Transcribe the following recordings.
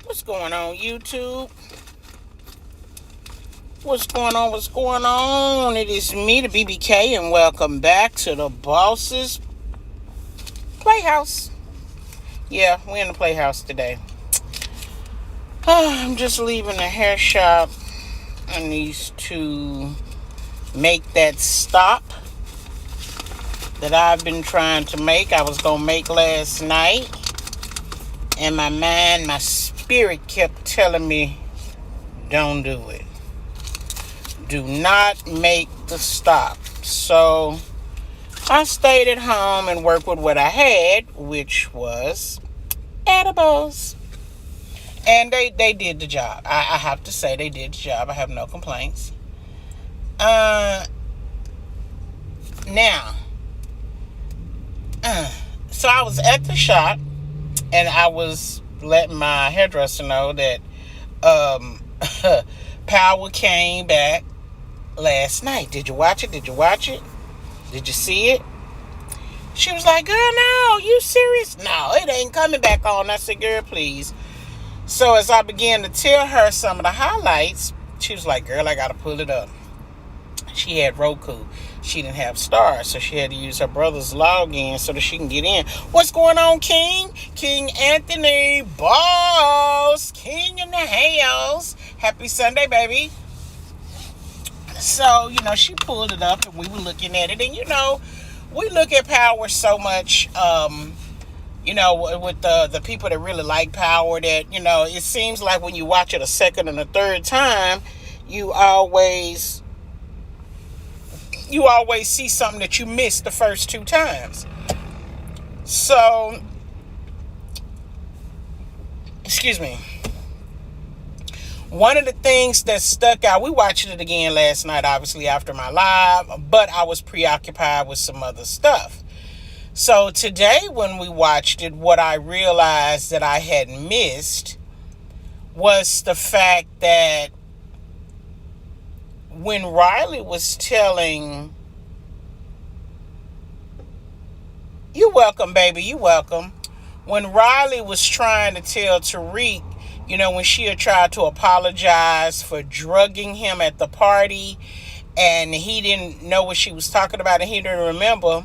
What's going on, YouTube? What's going on? What's going on? It is me, the BBK, and welcome back to the Boss's Playhouse. Yeah, we're in the Playhouse today. I'm just leaving the hair shop. I need to make that stop that I've been trying to make. I was going to make last night. And my spirit kept telling me, don't do it. Do not make the stop. So I stayed at home and worked with what I had, which was edibles. And they did the job. I have to say they did the job. I have no complaints. So I was at the shop and I was letting my hairdresser know that power came back last night. Did you watch it? Did you see it? She was like, girl, no, you serious? No, it ain't coming back on. I said, girl, please. So as I began to tell her some of the highlights, she was like, girl, I got to pull it up. She had Roku. She didn't have Star, so she had to use her brother's login so that she can get in. What's going on, King? King Anthony, boss. King in the house. Happy Sunday, baby. So, she pulled it up and we were looking at it. And, we look at Power so much, with the people that really like Power that, it seems like when you watch it a second and a third time, you always see something that you missed the first two times. So, excuse me. One of the things that stuck out, we watched it again last night, obviously after my live, but I was preoccupied with some other stuff. So today when we watched it, what I realized that I had missed was the fact that when Riley was telling, you're welcome, baby, you're welcome. When Riley was trying to tell Tariq, when she had tried to apologize for drugging him at the party and he didn't know what she was talking about and he didn't remember,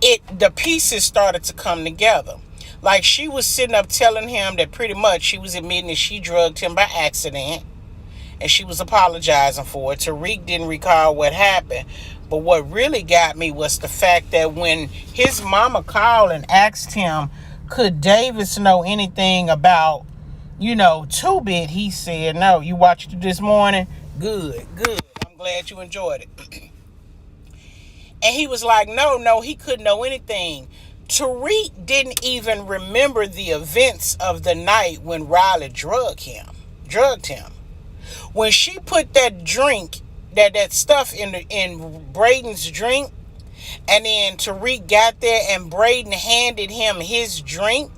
the pieces started to come together. Like she was sitting up telling him that pretty much she was admitting that she drugged him by accident and she was apologizing for it. Tariq didn't recall what happened. But what really got me was the fact that when his mama called and asked him, could Davis know anything about, 2-Bit? He said, no. You watched it this morning? Good. I'm glad you enjoyed it. And he was like, no, he couldn't know anything. Tariq didn't even remember the events of the night when Riley drugged him. When she put that drink, that stuff in Braden's drink, and then Tariq got there and Braden handed him his drink,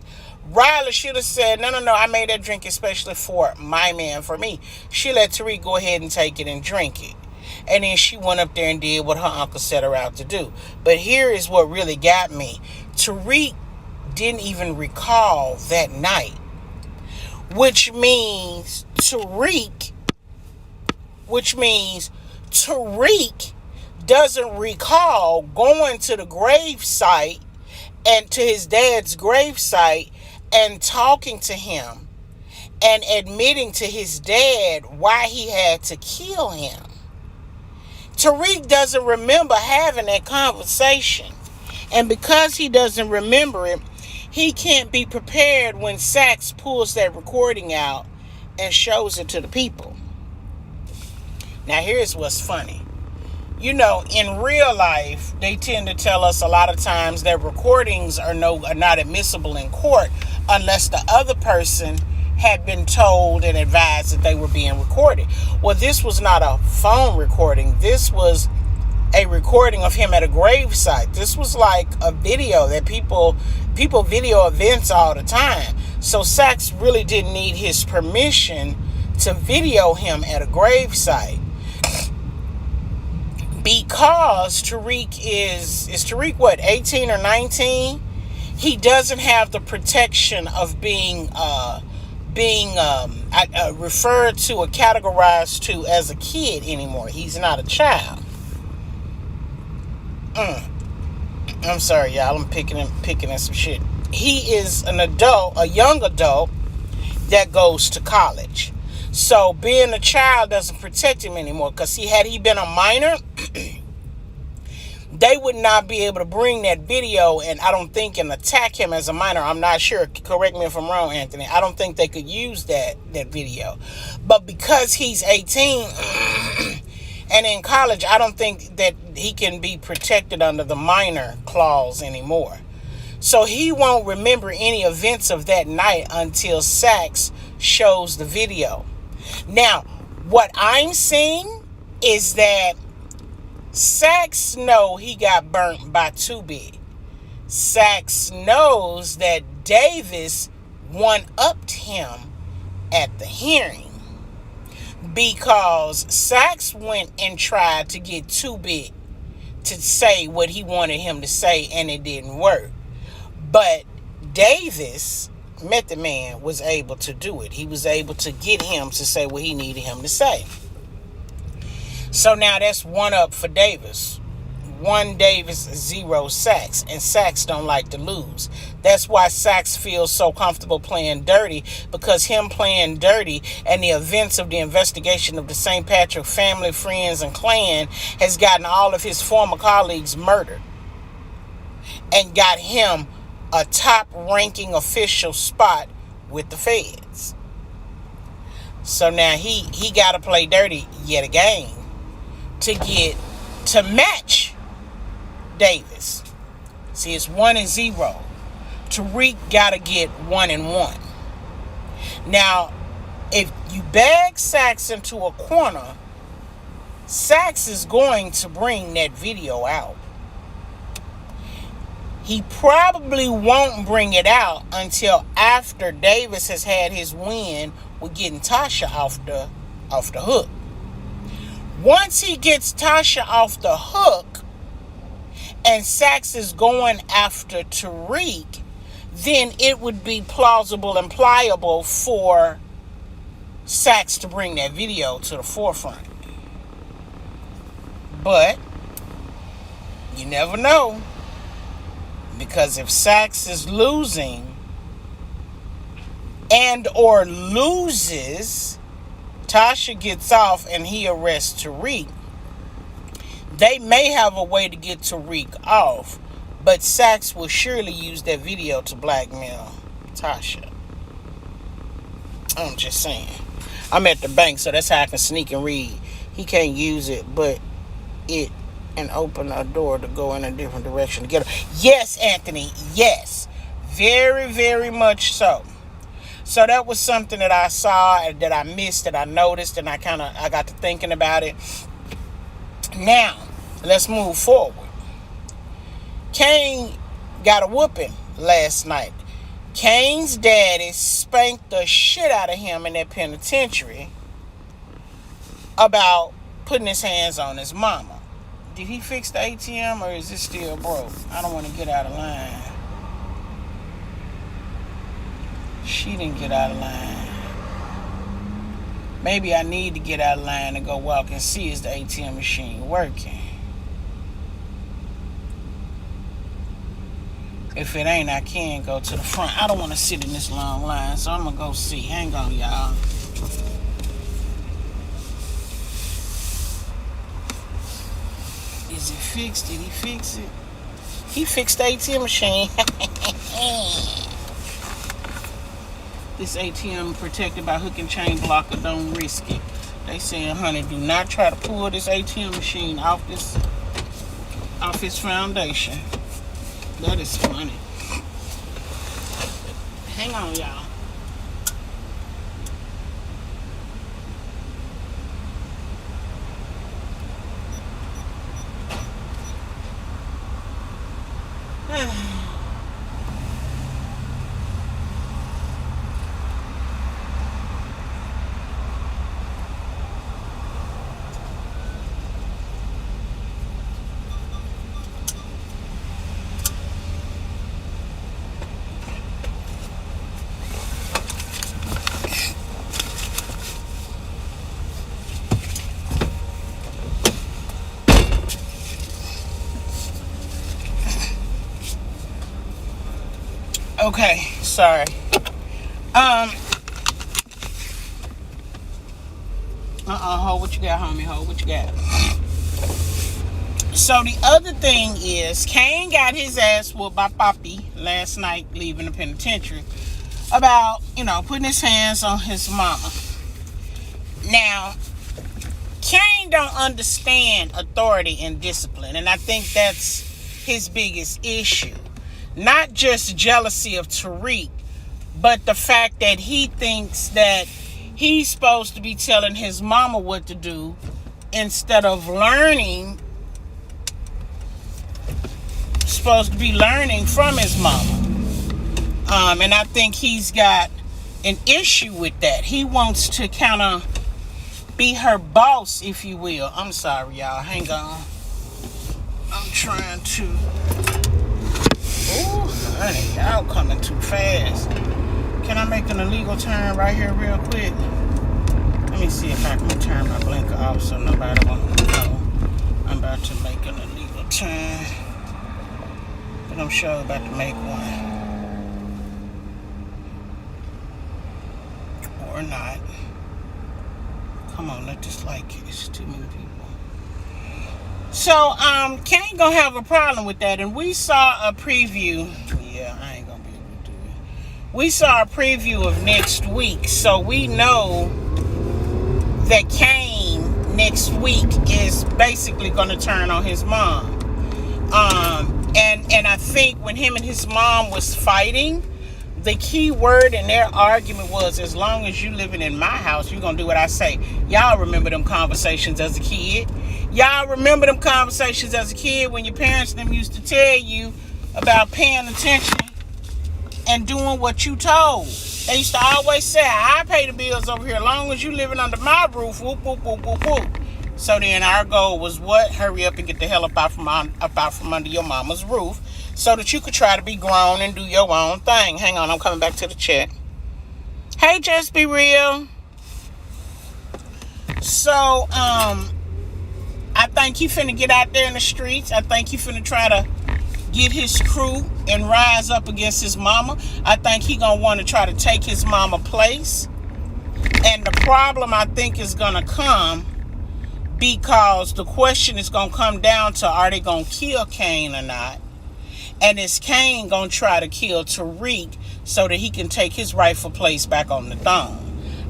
Riley should have said, no, I made that drink especially for my man, for me. She let Tariq go ahead and take it and drink it. And then she went up there and did what her uncle set her out to do. But here is what really got me. Tariq didn't even recall that night. Which means Tariq doesn't recall going to the gravesite and to his dad's gravesite and talking to him and admitting to his dad why he had to kill him. Tariq doesn't remember having that conversation. And because he doesn't remember it, he can't be prepared when Saxe pulls that recording out and shows it to the people. Now, here's what's funny. In real life, they tend to tell us a lot of times that recordings are not admissible in court unless the other person had been told and advised that they were being recorded. Well, this was not a phone recording. This was a recording of him at a gravesite. This was like a video that people video events all the time. So Saxe really didn't need his permission to video him at a gravesite. Because Tariq is Tariq what, 18 or 19? He doesn't have the protection of being being referred to or categorized to as a kid anymore. He's not a child. I'm sorry, y'all. I'm picking in some shit. He is an adult, a young adult that goes to college. So being a child doesn't protect him anymore, because had he been a minor, they would not be able to bring that video and attack him as a minor. I'm not sure. Correct me if I'm wrong, Anthony. I don't think they could use that video. But because he's 18 and in college, I don't think that he can be protected under the minor clause anymore. So he won't remember any events of that night until Saxe shows the video. Now, what I'm seeing is that Saxe knows he got burnt by Too Big. Saxe knows that Davis one-upped him at the hearing, because Saxe went and tried to get Too Big to say what he wanted him to say, and it didn't work. But Davis, Method Man, was able to do it. He was able to get him to say what he needed him to say. So now that's 1 up for Davis. 1 Davis, 0 Saxe. And Saxe don't like to lose. That's why Saxe feels so comfortable playing dirty, because him playing dirty and the events of the investigation of the St. Patrick family, friends, and clan has gotten all of his former colleagues murdered and got him a top-ranking official spot with the feds. So now he got to play dirty yet again to match Davis. See, it's 1 and 0. Tariq got to get 1 and 1. Now, if you bag Saxe into a corner, Saxe is going to bring that video out. He probably won't bring it out until after Davis has had his win with getting Tasha off the hook. Once he gets Tasha off the hook and Saxe is going after Tariq, then it would be plausible and pliable for Saxe to bring that video to the forefront. But you never know, because if Saxe is losing and or loses, Tasha gets off and he arrests Tariq, they may have a way to get Tariq off, but Saxe will surely use that video to blackmail Tasha. I'm just saying. I'm at the bank, so that's how I can sneak and read. He can't use it, but it and open a door to go in a different direction together. Yes, Anthony, yes. Very, very much so. So that was something that I saw, that I missed, that I noticed, and I got to thinking about it. Now, let's move forward. Kane got a whooping last night. Kane's daddy spanked the shit out of him in that penitentiary about putting his hands on his mama. Did he fix the ATM, or is it still broke? I don't want to get out of line. She didn't get out of line. Maybe I need to get out of line and go walk and see, is the ATM machine working? If it ain't, I can go to the front. I don't want to sit in this long line, so I'm going to go see. Hang on, y'all. Is it fixed? Did he fix it? He fixed the ATM machine. This ATM protected by hook and chain blocker. Don't risk it. They saying, honey, do not try to pull this ATM machine off its foundation. That is funny. Hang on, y'all. Okay, sorry. Hold what you got, homie. Hold what you got. So the other thing is, Kane got his ass whooped by Poppy last night leaving the penitentiary about, putting his hands on his mama. Now, Kane don't understand authority and discipline, and I think that's his biggest issue. Not just jealousy of Tariq, but the fact that he thinks that he's supposed to be telling his mama what to do instead of learning, supposed to be learning from his mama. And I think he's got an issue with that. He wants to kind of be her boss, if you will. I'm sorry, y'all. Hang on. I'm trying to... Ooh, honey, y'all coming too fast. Can I make an illegal turn right here real quick? Let me see if I can turn my blinker off so nobody won't know I'm about to make an illegal turn. But I'm sure about to make one. Or not. Come on, let this light get. It's too many people. So, Kane gonna have a problem with that. And we saw a preview. Yeah, I ain't gonna be able to do it. We saw a preview of next week. So we know that Kane next week is basically gonna turn on his mom. And I think when him and his mom was fighting, the key word in their argument was, as long as you living in my house, you're going to do what I say. Y'all remember them conversations as a kid? Y'all remember them conversations as a kid when your parents them used to tell you about paying attention and doing what you told? They used to always say, I pay the bills over here as long as you living under my roof. Whoop, whoop, whoop, whoop, whoop. So then our goal was what? Hurry up and get the hell up out from under your mama's roof so that you could try to be grown and do your own thing. Hang on, I'm coming back to the chat. Hey, Just Be Real. So, I think he finna get out there in the streets. I think he finna try to get his crew and rise up against his mama. I think he gonna want to try to take his mama place. And the problem, I think, is gonna come because the question is going to come down to, are they going to kill Kane or not? And is Kane going to try to kill Tariq so that he can take his rightful place back on the throne?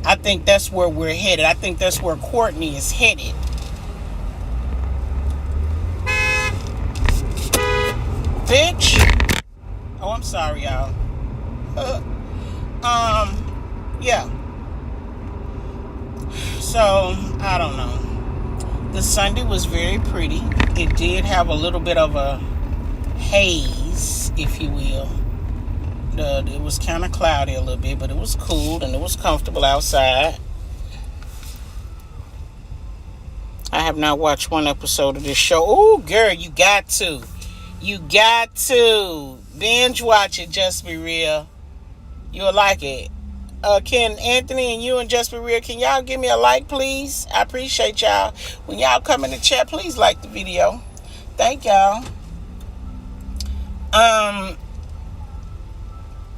I think that's where we're headed. I think that's where Courtney is headed. Bitch. Oh, I'm sorry, y'all. Yeah. So, I don't know. The Sunday was very pretty. It did have a little bit of a haze, if you will. It was kind of cloudy a little bit, but it was cool and it was comfortable outside. I have not watched one episode of this show. Oh, girl, you got to. You got to. Binge watch it, Just Be Real. You'll like it. Can Anthony and you and Just Be Real, can y'all give me a like, please? I appreciate y'all. When y'all come in the chat, please like the video. Thank y'all.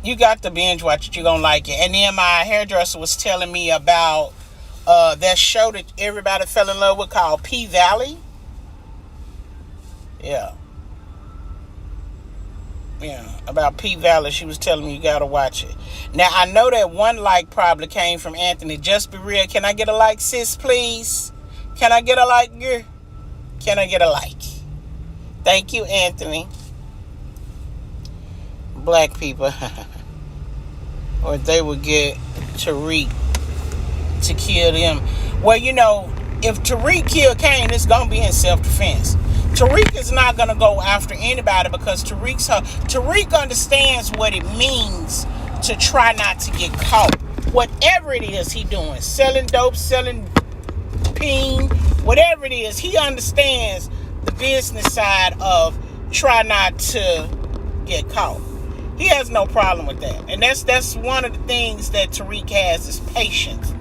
You got to binge watch it. You're going to like it. And then my hairdresser was telling me about that show that everybody fell in love with called P-Valley. Yeah. Yeah, about P-Valley. She was telling me you got to watch it. Now, I know that one like probably came from Anthony. Just Be Real. Can I get a like, sis, please? Can I get a like, girl? Can I get a like? Thank you, Anthony. Black people. Or they would get Tariq to kill them. Well, if Tariq killed Kane, it's going to be in self-defense. Tariq is not going to go after anybody because Tariq understands what it means to try not to get caught. Whatever it is he doing, selling dope, selling peen, whatever it is, he understands the business side of try not to get caught. He has no problem with that. And that's one of the things that Tariq has is patience.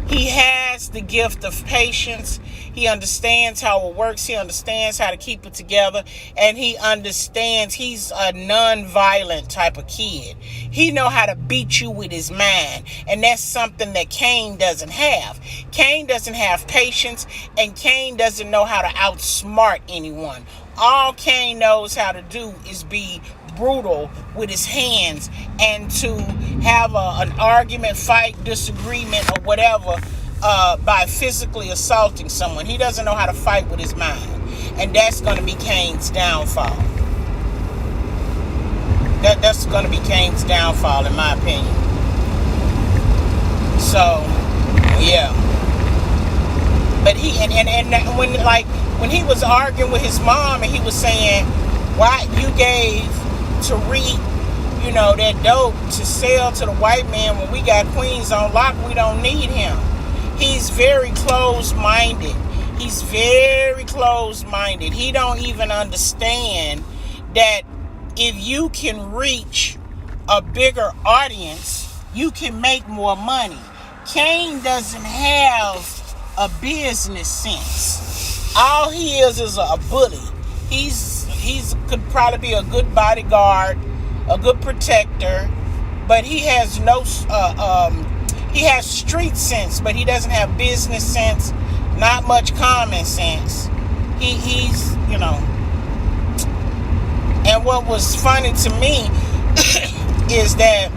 He has the gift of patience. He understands how it works. He understands how to keep it together. And he understands he's a non-violent type of kid. He know how to beat you with his mind. And that's something that Cain doesn't have. Cain doesn't have patience. And Cain doesn't know how to outsmart anyone. All Cain knows how to do is be brutal with his hands and to have an argument, fight, disagreement, or whatever by physically assaulting someone. He doesn't know how to fight with his mind. And that's going to be Cain's downfall. That's going to be Cain's downfall, in my opinion. So, yeah. But when he was arguing with his mom and he was saying, why you gave Tariq, that dope to sell to the white man when we got Queens on lock, we don't need him. He's very closed-minded. He's very closed-minded. He don't even understand that if you can reach a bigger audience, you can make more money. Cain doesn't have a business sense. All he is a bully. He's could probably be a good bodyguard, a good protector, but he has no he has street sense, but he doesn't have business sense, not much common sense. He's and what was funny to me is that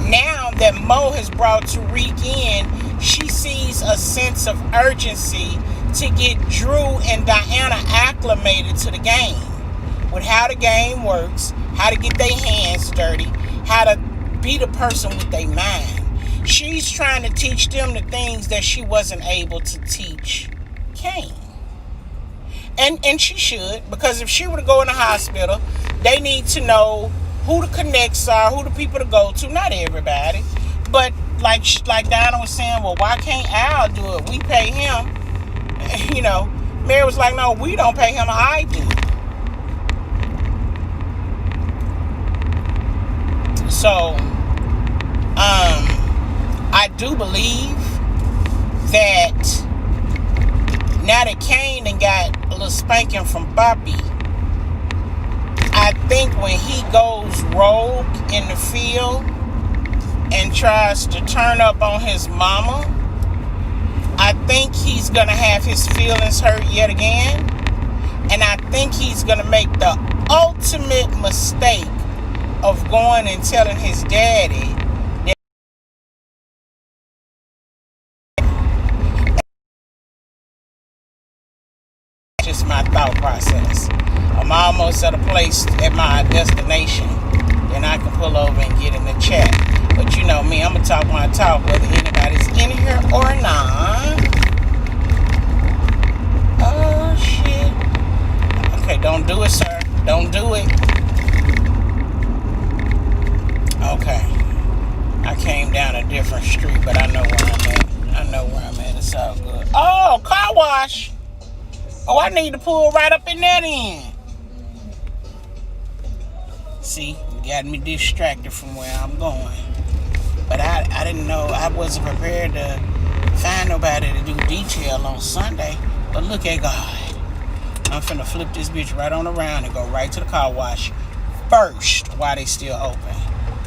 now that Mo has brought Tariq in, she sees a sense of urgency to get Drew and Diana acclimated to the game, with how the game works, how to get their hands dirty, how to beat a person with their mind. She's trying to teach them the things that she wasn't able to teach Cain. And she should, because if she were to go in the hospital, they need to know who the connects are, who the people to go to. Not everybody, but like Diana was saying, well, why can't Al do it? We pay him. Mary was like, no, we don't pay him. I do. So, I do believe that now that Cain done got a little spanking from Bobby, I think when he goes rogue in the field and tries to turn up on his mama, I think he's going to have his feelings hurt yet again. And I think he's going to make the ultimate mistake of going and telling his daddy that just my thought process. I'm almost at a place at my destination, and I can pull over and get in the chat. But you know me, I'm going to talk my talk whether anybody's in here or not. Oh, shit. Okay, don't do it, sir. Don't do it. Okay. I came down a different street, but I know where I'm at. It's all good. Oh, car wash. Oh, I need to pull right up in that end. See, you got me distracted from where I'm going. But I didn't know, I wasn't prepared to find nobody to do detail on Sunday. But look at God. I'm finna flip this bitch right on around and go right to the car wash first while they still open.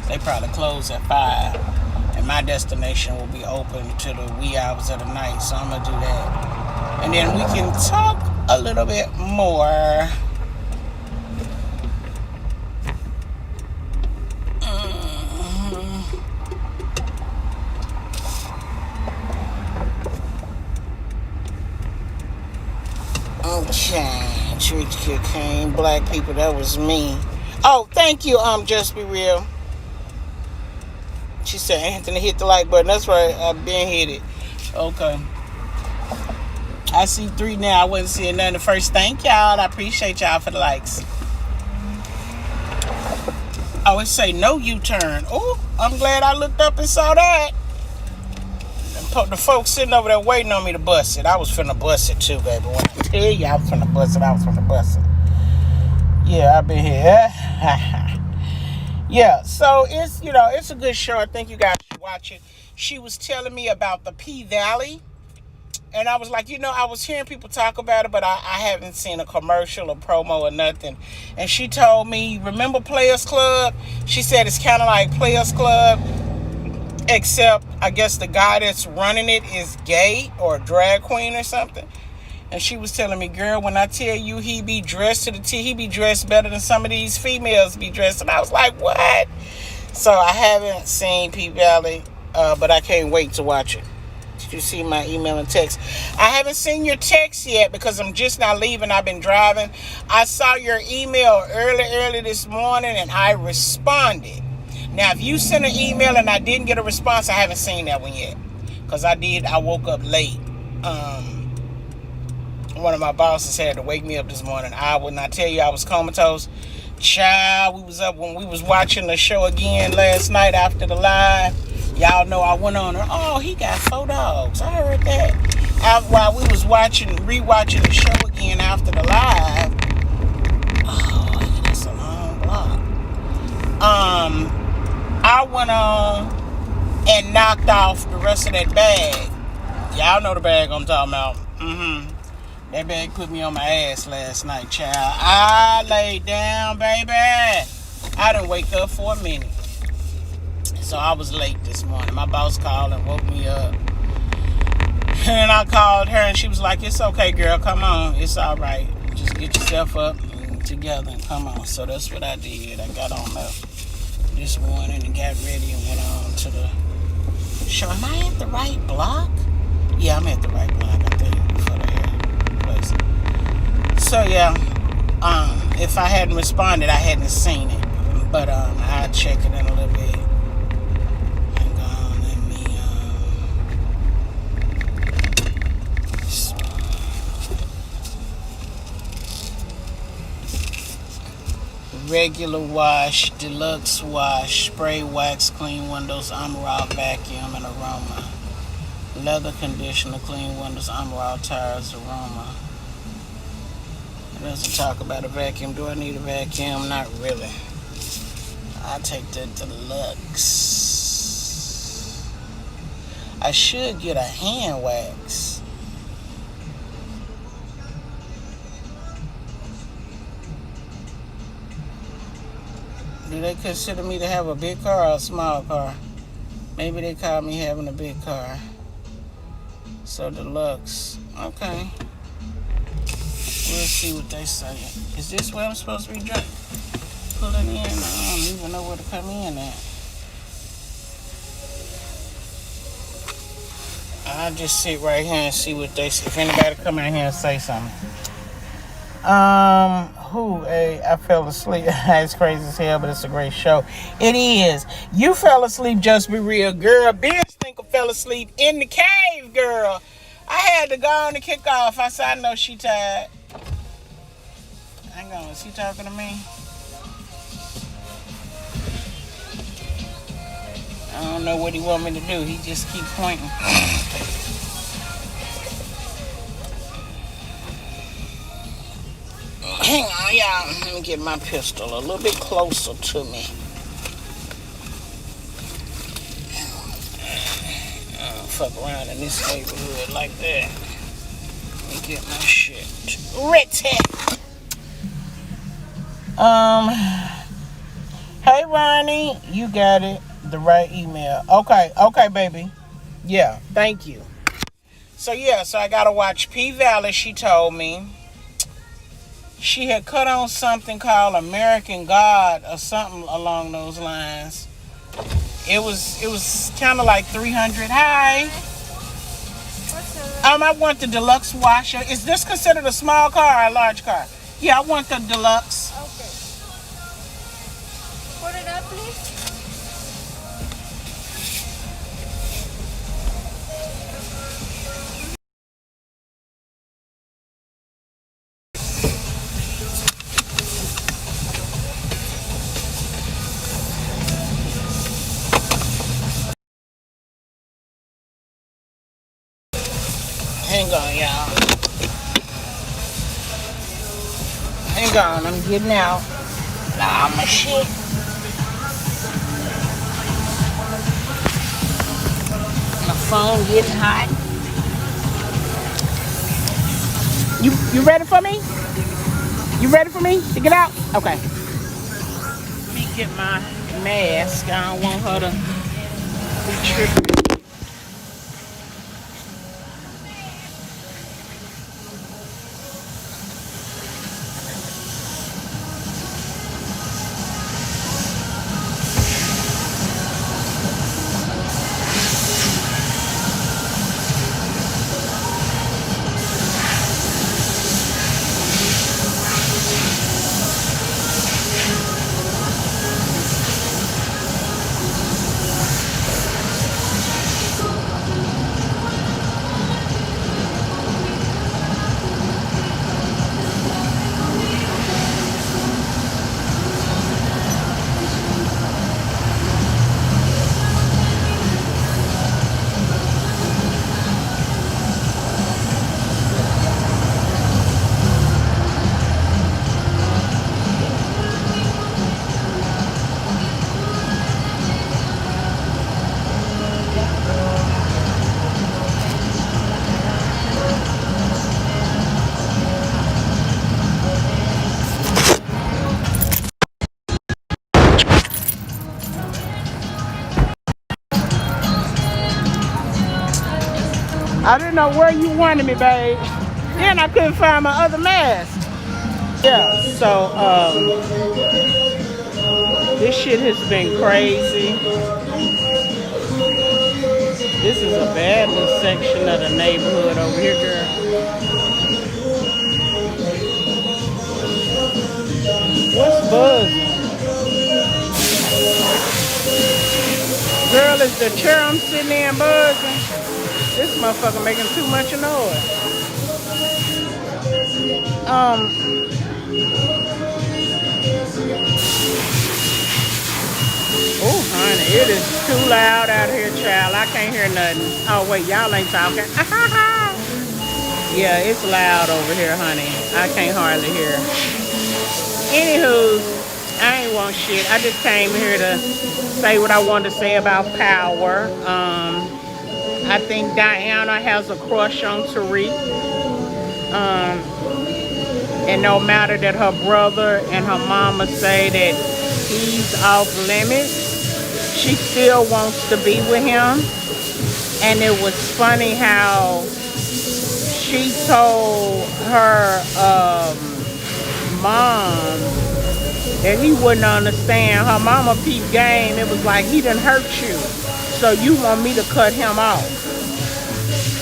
They probably close at 5. And my destination will be open to the wee hours of the night. So I'm gonna do that. And then we can talk a little bit more. Okay, treat cocaine, black people, that was me. Oh, thank you, Just Be Real. She said, Anthony, hit the like button. That's right, I've been hit it. Okay. I see 3 now. I wasn't seeing nothing at first. Thank y'all. I appreciate y'all for the likes. Oh, it say no U-turn. Oh, I'm glad I looked up and saw that. The folks sitting over there waiting on me to bust it. I was finna bust it too, baby. When I tell you I was finna bust it, I was finna bust it. Yeah, I've been here. Yeah, so it's a good show. I think you guys should watch it. She was telling me about the P Valley. And I was like, I was hearing people talk about it, but I haven't seen a commercial or promo or nothing. And she told me, remember Players Club? She said it's kind of like Players Club, except I guess the guy that's running it is gay or a drag queen or something. And she was telling me, girl, when I tell you he be dressed to the T, he be dressed better than some of these females be dressed. And I was like, what? So I haven't seen P Valley, but I can't wait to watch it. Did you see my email and text? I haven't seen your text yet because I'm just not leaving. I've been driving. I saw your email early this morning and I responded. Now, if you sent an email and I didn't get a response, I haven't seen that one yet. Because I woke up late. One of my bosses had to wake me up this morning. I would not tell you I was comatose. Child, we was up when we was watching the show again last night after the live. Y'all know I went on and, oh, he got 4 dogs. I heard that. While we was rewatching the show again after the live. Oh, that's a long block. I went on and knocked off the rest of that bag. Y'all know the bag I'm talking about. That bag put me on my ass last night, child. I laid down, baby. I didn't wake up for a minute. So I was late this morning. My boss called and woke me up. And I called her and she was like, it's okay, girl. Come on. It's all right. Just get yourself up and together and come on. So that's what I did. I got on up this morning and got ready and went on to the show. Am I at the right block? Yeah, I'm at the right block, I think, for the place. So, yeah. If I hadn't responded, I hadn't seen it. But I'll check it in a little bit. Regular wash, deluxe wash, spray wax, clean windows, Amaral vacuum and aroma. Leather conditioner, clean windows, Amaral tires, aroma. It doesn't talk about a vacuum. Do I need a vacuum? Not really. I'll take the deluxe. I should get a hand wax. Do they consider me to have a big car or a small car? Maybe they call me having a big car. So deluxe. Okay. We'll see what they say. Is this where I'm supposed to be pulling in? I don't even know where to come in at. I'll just sit right here and see what they say. If anybody come in here and say something. I fell asleep. It's crazy as hell, but it's a great show. It is. You fell asleep, just be real, girl. Bitch think I fell asleep in the cave, girl. I had to go on the kick off. I said, I know she tired. Hang on, is he talking to me? I don't know what he want me to do. He just keep pointing. Hang on, y'all. Let me get my pistol a little bit closer to me. I don't fuck around in this neighborhood like that. Let me get my shit ready. Hey, Ronnie. You got it. The right email. Okay, baby. Yeah, thank you. So I gotta watch P Valley, she told me. She had cut on something called American God or something along those lines. It was kind of like 300. Hi. I want the deluxe washer. Is this considered a small car or a large car? Yeah, I want the deluxe. Okay. Put it up, please. Hang on, y'all. Hang on, I'm getting out. Nah, my shit. phone getting hot. You ready for me? You ready for me to get out? Okay. Let me get my mask. I don't want her to be tripping. I didn't know where you wanted me, babe. Then I couldn't find my other mask. Yeah, so this shit has been crazy. This is a bad little section of the neighborhood over here, girl. What's buzzing? Girl, is the chair I'm sitting in buzzing? This motherfucker making too much noise. Oh, honey, it is too loud out here, child. I can't hear nothing. Oh, wait, y'all ain't talking. Yeah, it's loud over here, honey. I can't hardly hear. Anywho, I ain't want shit. I just came here to say what I wanted to say about Power. I think Diana has a crush on Tariq. And no matter that her brother and her mama say that he's off limits, she still wants to be with him. And it was funny how she told her mom that he wouldn't understand. Her mama peeped game. It was like, he done hurt you, so you want me to cut him off.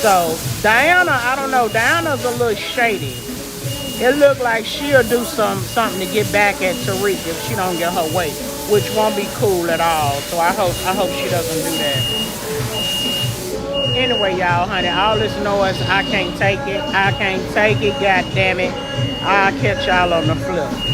So Diana, I don't know, Diana's a little shady. It looked like she'll do something to get back at Tariq if she don't get her way, which won't be cool at all. So I hope she doesn't do that. Anyway, y'all, honey, all this noise, I can't take it. I can't take it, god damn it. I'll catch y'all on the flip.